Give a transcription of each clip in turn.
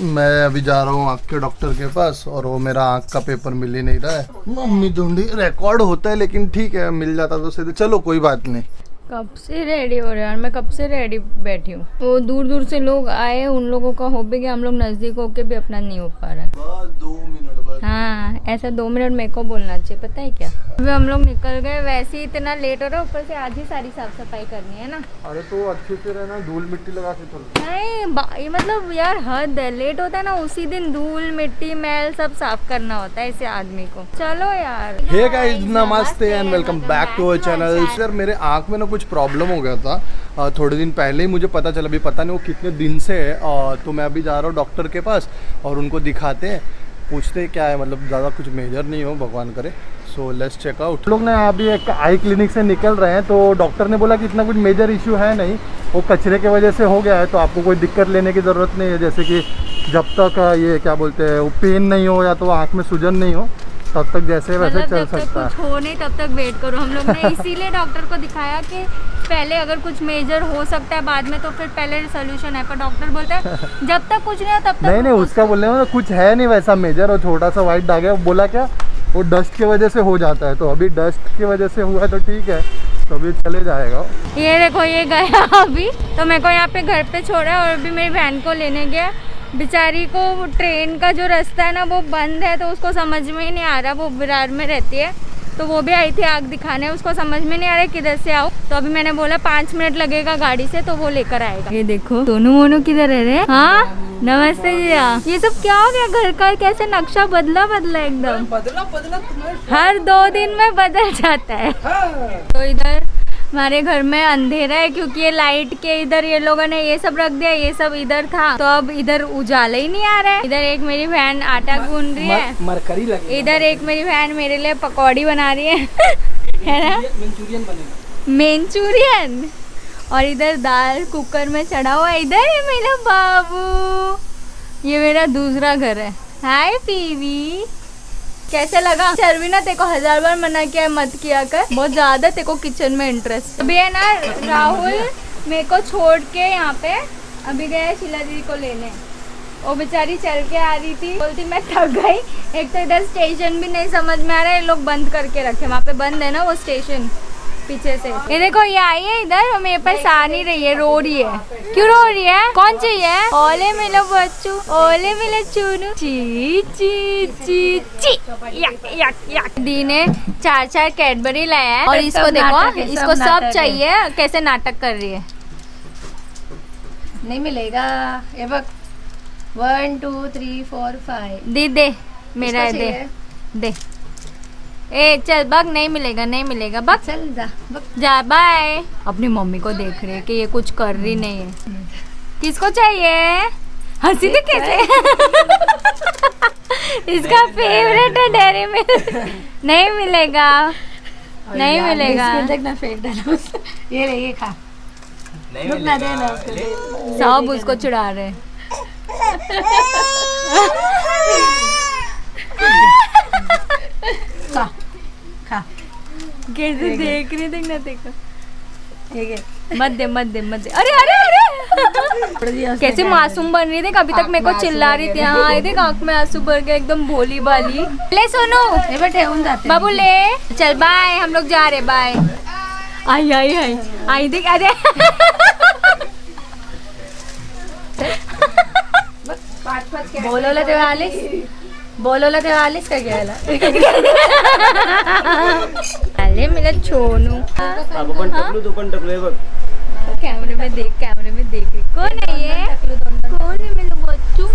मैं अभी जा रहा हूँ आँख के डॉक्टर के पास और वो मेरा आँख का पेपर मिल ही नहीं रहा है। मम्मी ढूंढी, रिकॉर्ड होता है लेकिन ठीक है, मिल जाता तो सीधे। चलो कोई बात नहीं। कब से रेडी हो रहे हैं? मैं कब से रेडी बैठी हूँ। वो दूर दूर से लोग आए, उन लोगों का हो भी गया, हम लोग नजदीक होके भी अपना नहीं हो पा रहा है। बस 2 मिनट बस। हाँ, ऐसा 2 मिनट मेरे को बोलना चाहिए, पता है क्या। अभी हम लोग निकल गए, वैसे ही इतना लेट हो रहा है, ऊपर से आधी सारी साफ सफाई करनी है ना। अरे तो अच्छे से रहना, धूल मिट्टी लगा के चलो। नहीं ये मतलब यार हद है, लेट होता है ना उसी दिन धूल मिट्टी मैल सब साफ करना होता है इसे आदमी को। चलो यार। हे गाइस, नमस्ते and welcome back to our channel. Sir मेरे आँख में ना कुछ प्रॉब्लम हो गया था थोड़े दिन पहले ही मुझे पता चला, अभी पता नहीं वो कितने दिन से है। तो मैं अभी जा रहा हूँ डॉक्टर के पास और उनको दिखाते हैं, पूछते हैं क्या है, मतलब ज़्यादा कुछ मेजर नहीं हो, भगवान करे। So let's check out. लोग ना अभी एक आई क्लिनिक से निकल रहे हैं, तो डॉक्टर ने बोला कि इतना कुछ मेजर इशू है नहीं, वो कचरे की वजह से हो गया है, तो आपको कोई दिक्कत लेने की ज़रूरत नहीं है। जैसे कि जब तक ये क्या बोलते हैं, वो पेन नहीं हो या तो आँख में सूजन नहीं हो, तब तक जैसे वैसे चल सकता है। कुछ हो नहीं तब तक वेट करो। हम लोग ने इसीलिए डॉक्टर को दिखाया कि पहले अगर कुछ मेजर हो सकता है बाद में तो फिर पहले सोल्यूशन है, पर डॉक्टर बोलता है जब तक कुछ नहीं हो तब तक नहीं उसका बोलने में कुछ है नहीं वैसा मेजर, और छोटा सा वाइट दाग है। बोला क्या, वो डस्ट की वजह से हो जाता है, तो अभी डस्ट की वजह से हुआ है तो ठीक है, तो अभी चले जाएगा। ये देखो ये गया अभी, तो मेरे को यहाँ पे घर पे छोड़ा और अभी मेरी बहन को लेने गया। बेचारी को ट्रेन का जो रास्ता है ना वो बंद है, तो उसको समझ में ही नहीं आ रहा। वो विरार में रहती है, तो वो भी आई थी आँख दिखाने, उसको समझ में नहीं आ रहा किधर से आओ। तो अभी मैंने बोला 5 मिनट लगेगा गाड़ी से, तो वो लेकर आएगा। ये देखो सोनू मोनू किधर है रे। हाँ नमस्ते भैया। ये सब क्या हो गया, घर का कैसे नक्शा बदला एकदम। बदला हर 2 दिन में बदल जाता है। तो इधर हमारे घर में अंधेरा है क्योंकि ये लाइट के इधर ये लोगों ने ये सब रख दिया, ये सब इधर था, तो अब इधर उजाला ही नहीं आ रहा है। इधर एक मेरी बहन आटा गूंद रही है, मरकरी लगी। इधर एक मेरी बहन मेरे लिए पकौड़ी बना रही है है ना, मंचूरियन बनेगा, मंचूरियन। और इधर दाल कुकर में चढ़ा हुआ है। इधर है मेरा बाबू, ये मेरा दूसरा घर है। हाय पीवी, कैसे लगा? शर्विना तेको 1000 बार मना किया है मत किया कर, बहुत ज्यादा तेको किचन में इंटरेस्ट। अभी है ना राहुल मेरे को छोड़ के यहाँ पे अभी गया शीला दीदी को लेने। वो बेचारी चल के आ रही थी, बोलती मैं थक गई। एक तो इधर स्टेशन भी नहीं समझ में आ रहा है, लोग बंद करके रखे, वहाँ पे बंद है ना वो स्टेशन पीछे से। ये देखो ये आई है इधर और मेरे पास आ नहीं रही है, रो रही है। क्यों रो रही है? कौन चाहिए? ओले मिलो बच्चू, ओले मिलो चुनू, ची ची ची ची। यक यक यक। दी ने 4 कैडबरी लाया है और इसको देखो, इसको सब चाहिए। कैसे नाटक कर रही है। नहीं मिलेगा ये वक्त। 1 2 3 4 5। दी दे मेरा है, दे। ए चल बग, नहीं मिलेगा नहीं मिलेगा, बग चल जा बाय। अपनी मम्मी को देख रही है कि ये कुछ कर रही नहीं है। किसको चाहिए? हंसी तो कैसे इसका फेवरेट है डेयरी मिल्क। नहीं मिलेगा नहीं मिलेगा। देखना फेंक देना ये ले, ये खा, रुक ना देना सब उसको चिढ़ा रहे। खा कैसे देख रही, देखना देखो। ठीक है, मत दे। अरे अरे अरे कैसे मासूम बन रही थी, अभी तक मेरे को चिल्ला रही थी। हाँ ये देख आँख में आंसू भर गए, एकदम भोली भाली। ले सोनू, ये बैठे उन जाते बाबू ले चल, बाय, हम लोग जा रहे, बाय। आई देख, अरे बोलोला तेवालीस का गेला अरे मेरा छोनू। तू पण टकलो हे बघ, कैमरे में देख रही। कौन है ये? कौन है मेरा बच्चू?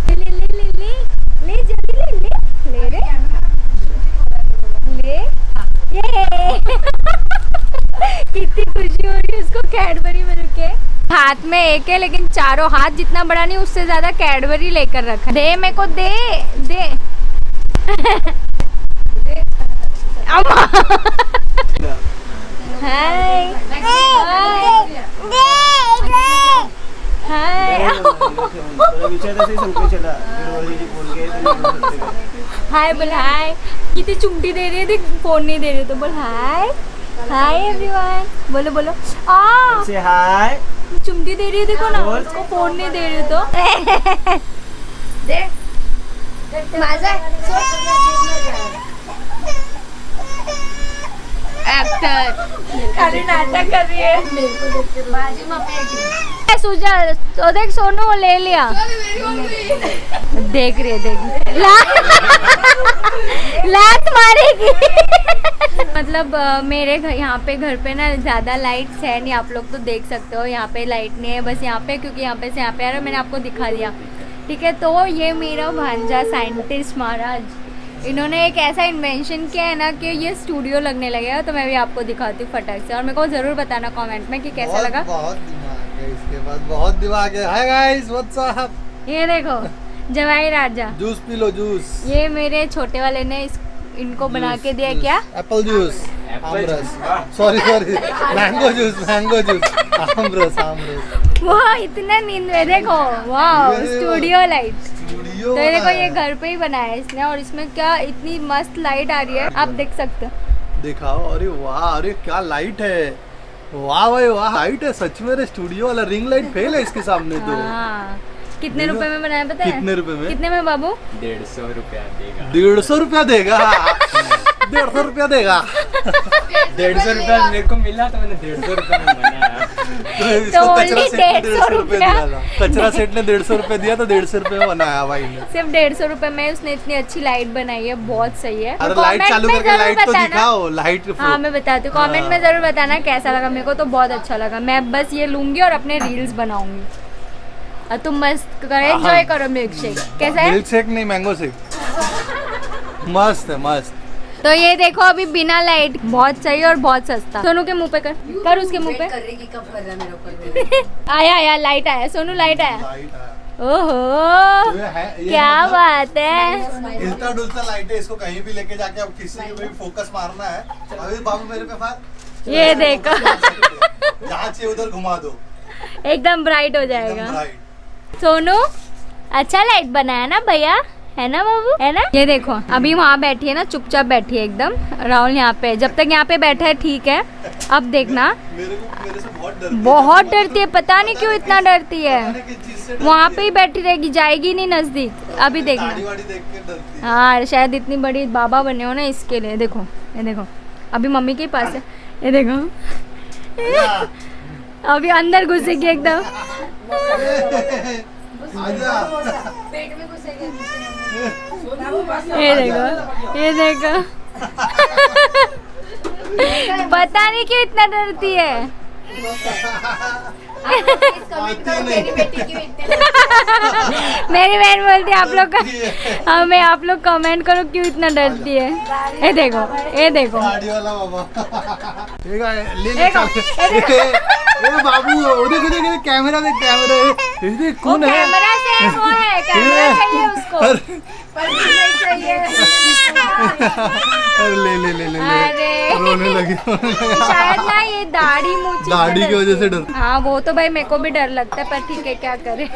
ले जल्दी ले रे, ले ये कितनी खुशी हो रही है उसको कैडबरी मिल के। हाथ में एक है लेकिन चारों हाथ जितना बड़ा नहीं, उससे ज्यादा कैडबरी लेकर रखा। दे मेरे को, दे हाय हाय बोल हाय। कितनी चुमटी दे रही है, देख फोन नहीं दे रही तो बोल हाय। हाय एवरीवन, बोलो आ से हाय चुमकी दे रही है, देखो ना, उसको फोन नहीं दे रही तो दे माझा एक्टर अरे नाटक कर रही है। माझी मम्मी सुजा तो देख, सोनू ले लिया, देख रही है, देख लात मारेगी। मतलब मेरे घर, यहाँ पे घर पे ना ज़्यादा लाइट्स है नहीं, आप लोग तो देख सकते हो, यहाँ पे लाइट नहीं है बस यहाँ पे, क्योंकि यहाँ पे से यहाँ पे आ रहा है, मैंने आपको दिखा दिया, ठीक है। तो ये मेरा भांजा साइंटिस्ट महाराज, इन्होंने एक ऐसा इन्वेंशन किया है ना कि ये स्टूडियो लगने लगेगा, तो मैं भी आपको दिखाती हूँ फटाक से, और मेरे को ज़रूर बताना कमेंट में कि कैसा लगा। बहुत दिमाग है इसके पास, बहुत दिमाग है। Hi guys, what's up. ये देखो जवाई राजा, जूस पी लो, जूस। ये मेरे छोटे वाले ने इनको बना के दिया, क्या एप्पल जूस, आमरस, सॉरी मैंगो जूस, आमरस। वो इतना नींद में, देखो वाह, ये स्टूडियो लाइट। स्टूडियो तो ये देखो, ये घर पे ही बनाया है इसने, और इसमें क्या इतनी मस्त लाइट आ रही है, आप देख सकते हो। दिखाओ, अरे वाह, अरे क्या लाइट है, वाह भाई वाह, लाइट है सच में। स्टूडियो वाला रिंग लाइट फेल है इसके सामने तो। हाँ, कितने रुपए में बनाया पता है? कितने रुपए में? कितने में बाबू? 150 रुपया देगा। 150 रुपया देगा? 150 रुपया देगा? 150 रुपया मेरे को मिला तो मैंने 150 रुपया में बनाया। तो इसको तो कचरा only सेट ने 150 रुपए दिया था। कचरा सेट ने 150 रुपए दिया तो 150 रुपए में बनाया भाई ने। सिर्फ 150 रुपए में उसने इतनी अच्छी लाइट बनाई है, बहुत सही है। अरे तो लाइट comment चालू में करके जरूर लाइट तो बताना। दिखाओ, लाइट। हाँ मैं बताती हूँ, कमेंट में जरूर बताना कैसा लगा, मेरे को तो बहुत अच्छा लगा। मैं बस ये लूंगी और अपने रील्स बनाऊंगी, और तुम मस्त करो, एंजॉय करो मिल्क शेक। कैसा है? मिल्क शेक नहीं, मैंगो शेक। मस्त है, मस्त। तो ये देखो, अभी बिना लाइट, बहुत सही और बहुत सस्ता। सोनू के मुंह पे कर उसके मुंह पे। कर रही कि कब कर रहा मेरे ऊपर। आया लाइट आया, सोनू लाइट आया। लाइट आया। ओहो, ये क्या मतलब बात है। हिलता डुलता लाइट है, इसको कहीं भी लेके जाके अब किसी पे भी फोकस मारना है। अभी बाबू मेरे पे फार, ये देखो जहाँ चाहिए उधर घुमा दो, एकदम ब्राइट हो एकदम जाएगा। ब्राइट। सोनू अच्छा लाइट बनाया ना भैया, है ना बाबू, है ना? ये देखो, अभी वहाँ बैठी है ना, चुपचाप बैठी है एकदम। राहुल यहाँ पे, जब तक यहाँ पे बैठा है ठीक है, अब देखना मेरे से बहुत डरती है, पता नहीं क्यों इतना डरती है। वहाँ पे ही बैठी रहेगी, जाएगी नहीं नजदीक। अभी देखना, देख के डरती है। हाँ शायद इतनी बड़ी बाबा बने हो ना इसके लिए। देखो ये देखो, अभी मम्मी के पास है, ये देखो अभी अंदर घुसेगी एकदम। आजा। पेट में घुसेगी। ये देखो, ये देखो पता नहीं क्यों इतना डरती है। मेरी बहन बोलती है आप लोग का, हमें आप लोग कमेंट करो क्यों इतना डरती है। ये देखो, ये देखो, गाड़ी वाला बाबा। ले देखो, बाबू, देखो देखो कैमरा देख, कैमरा देख, वो कौन है? कैमरा से वो है, कैमरा चाहिए उसको। अरे ले अरे रोने लगी। शायद ना ये दाढ़ी मूंछ दाढ़ी की वजह से डर। हाँ वो तो भाई मेरे को भी डर लगता है, पर ठीक है क्या करें।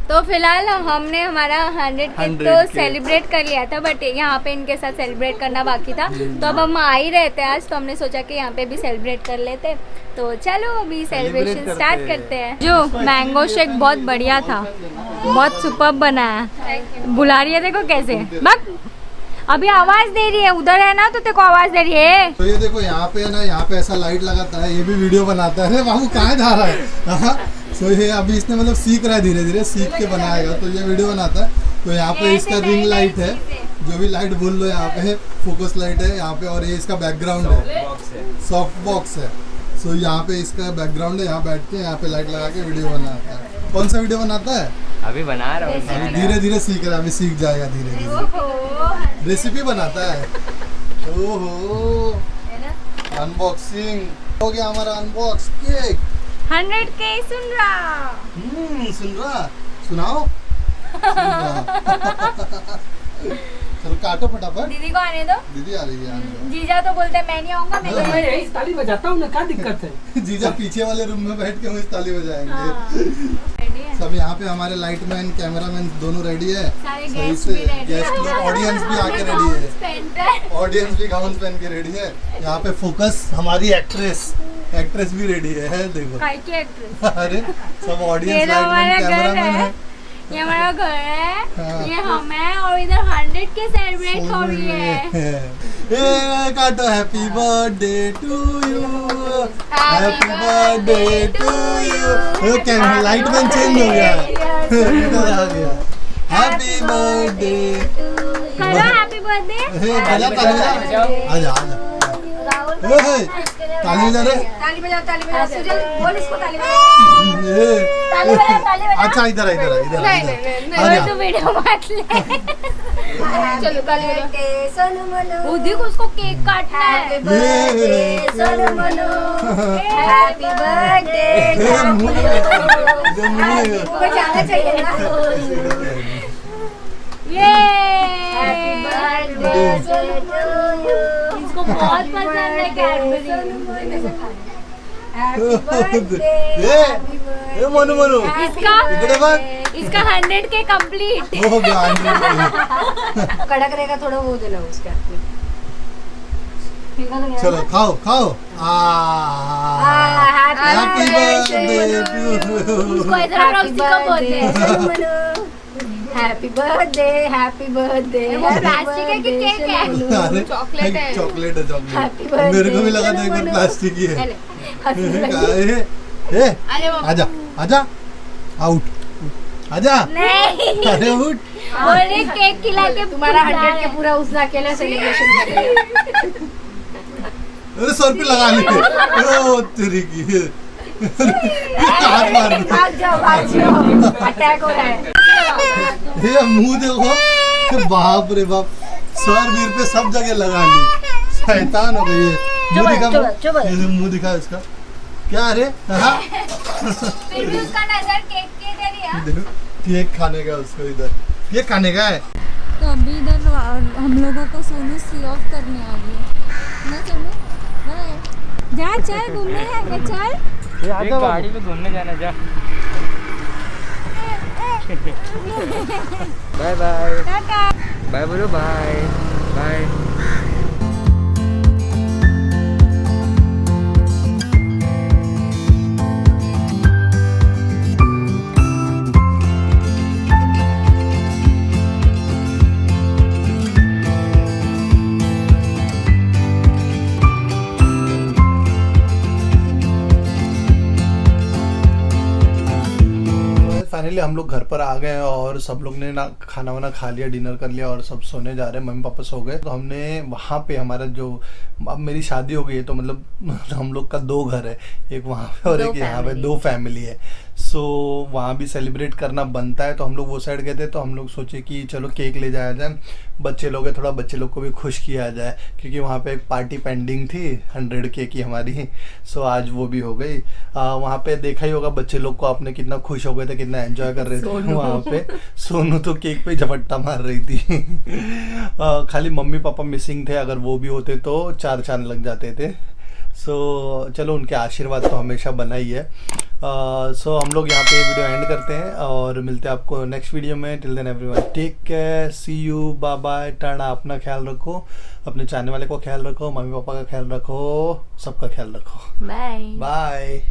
तो फिलहाल हमने हमारा 100 के 100 तो के। सेलिब्रेट कर लिया था, बट यहाँ पे इनके साथ सेलिब्रेट करना बाकी था। तो अब हम आ ही रहे थे आज, तो हमने सोचा कि यहाँ पे भी सेलिब्रेट कर लेते। तो चलो अभी सेलिब्रेशन करते स्टार्ट हैं। करते हैं। जो मैंगो शेक बहुत बढ़िया था, बहुत सुपर्ब बना है। बुला रही है देखो कैसे, बक अभी आवाज दे रही है, उधर है ना तो तेरे को आवाज दे रही है। तो ये देखो यहाँ पे है ना, यहाँ पे ऐसा लाइट लगाता है, ये भी वीडियो बनाता है। अरे बाबू कहाँ जा रहा है? तो ये अभी इसने मतलब सीख रहा है, धीरे धीरे सीख के बनाएगा, तो ये वीडियो बनाता है। तो यहाँ पे इसका रिंग लाइट है, जो भी लाइट बोल लो, यहाँ पे फोकस लाइट है यहाँ पे, और ये इसका बैकग्राउंड है, सॉफ्ट बॉक्स है। सो यहाँ पे इसका बैकग्राउंड है, यहाँ बैठ के यहाँ पे लाइट लगा के वीडियो बनाता है। कौन सा वीडियो बनाता है? अभी बना रहा हूँ। अभी धीरे धीरे सीख रहा है, अभी सीख जाएगा धीरे धीरे। रेसिपी बनाता है। ओहो, अनबॉक्सिंग हो गया हमारा, अनबॉक्स केक। 100K सुन रहा। सुन रहा, सुनाओ। चलो काटो फटाफट। दीदी को आने दो, दीदी आ रही है, आने दो। जीजा तो बोलते हैं मैं नहीं आऊंगा, मैं मैं यही ताली बजाता हूँ ना, क्या दिक्कत है? जीजा पीछे वाले रूम में बैठ के हम इस ताली बजाएंगे। रेडी है, सब यहाँ पे हमारे लाइटमैन, कैमरामैन दोनों रेडी है। सारे सही गेस्ट से भी रेडी गेस्ट लोग, ऑडियंस भी आके रेडी है। ऑडियंस भी गाउन पहन के रेडी है। यहाँ पे फोकस हमारी एक्ट्रेस एक्ट्रेस भी रेडी है देखो। काय की एक्ट्रेस? अरे सब ये ऑडियंस तो हमारा लाइटमैन घर कैमरामैन है, है। ये हमारा घर है, हाँ। ये हम है और इधर 100 के सेलिब्रेट हो रही है। ए काटो happy birthday to you, happy birthday to you. Okay light man change हो गया इधर आ गया। हैप्पी बर्थडे करो हैप्पी बर्थडे। बजा ताली बजा, आजा आजा ताली बजा रे। ताली बजाओ सुजल, बोल इसको ताली बजाओ। ताली बजाओ, ताली बजाओ। अच्छा इधर इधर इधर नहीं, और तू वीडियो बांट ले। चलो ताली बजाओ। सोनू मनु, वो देखो उसको केक काटना है। Happy birthday Sonu Manu, happy birthday मुझे जाना चाहिए ना। ये हैप्पी बर्थडे सोनू मनु, इसको बहुत पसंद है कैडबरी। हैप्पी बर्थडे ए मनु मनु इसका इकडे बघ। इसका 100 के कंप्लीट। हो गया कड़क रहेगा थोड़ा, वो देना उसके हाथ में। चलो खाओ खाओ। हैप्पी बर्थडे टू उसको इधर कैप्सिकम बोलते हैं। Happy birthday. वो प्लास्टिक है कि केक है? अरे चॉकलेट है। चॉकलेट है Happy चॉकलेट। birthday, मेरे को भी लगा था एक बार मनु। प्लास्टिक ही है। हैप्पी ए आजा आजा आउट आजा। नहीं अरे उठ। बोले केक खिला के तुम्हारा 100 के पूरा उसने अकेले सेलिब्रेशन कर लिया। अरे 100 रुपये लगा ले। ओ तेरी की हाथ मार दो। भाग जाओ अटैक हो रहा है। ये मुंह देखो, बाप रे बाप, 100 रुपये सब जगह लगा ली। शैतान हो गई है। मुंह दिखा, चुप। ये मुंह दिखा इसका क्या रे। हाँ फिर भी उसका नजर केक के इधर ही है। देखो केक खाने का उसको, इधर केक खाने का है। तो अभी इधर हम लोगों को सोनू सी ऑफ करने आ गई है ना सोनू? बाय। जा चल घूमने जाएंगे चल। एक गाड़ी पे घूमने जाना जा। Bye bye tata. बाय बोलो बाय बाय। फाइनली हम लोग घर पर आ गए और सब लोग ने ना खाना वाना खा लिया, डिनर कर लिया और सब सोने जा रहे हैं। मम्मी पापा सो गए। तो हमने वहाँ पे हमारा जो, अब मेरी शादी हो गई है तो मतलब हम लोग का 2 घर है, एक वहाँ पे और एक यहाँ पे, 2 फैमिली है। सो वहाँ भी सेलिब्रेट करना बनता है। तो हम लोग वो साइड गए थे, तो हम लोग सोचे कि चलो केक ले जाया जाए। बच्चे लोग हैं, थोड़ा बच्चे लोग को भी खुश किया जाए, क्योंकि वहाँ पे एक पार्टी पेंडिंग थी 100 के की हमारी। सो आज वो भी हो गई। वहाँ पे देखा ही होगा बच्चे लोग को आपने, कितना खुश हो गए थे, कितना एंजॉय कर रहे थे वहाँ पे। सोनू तो केक पे झपट्टा मार रही थी। खाली मम्मी पापा मिसिंग थे, अगर वो भी होते तो 4 चांद लग जाते थे। सो चलो उनके आशीर्वाद तो हमेशा बना ही है। सो हम लोग यहाँ पे वीडियो एंड करते हैं और मिलते हैं आपको नेक्स्ट वीडियो में। Till then everyone take care, see you, bye bye, tata. अपना ख्याल रखो, अपने चाहने वाले को ख्याल रखो, मम्मी पापा का ख्याल रखो, सबका ख्याल रखो। Bye bye.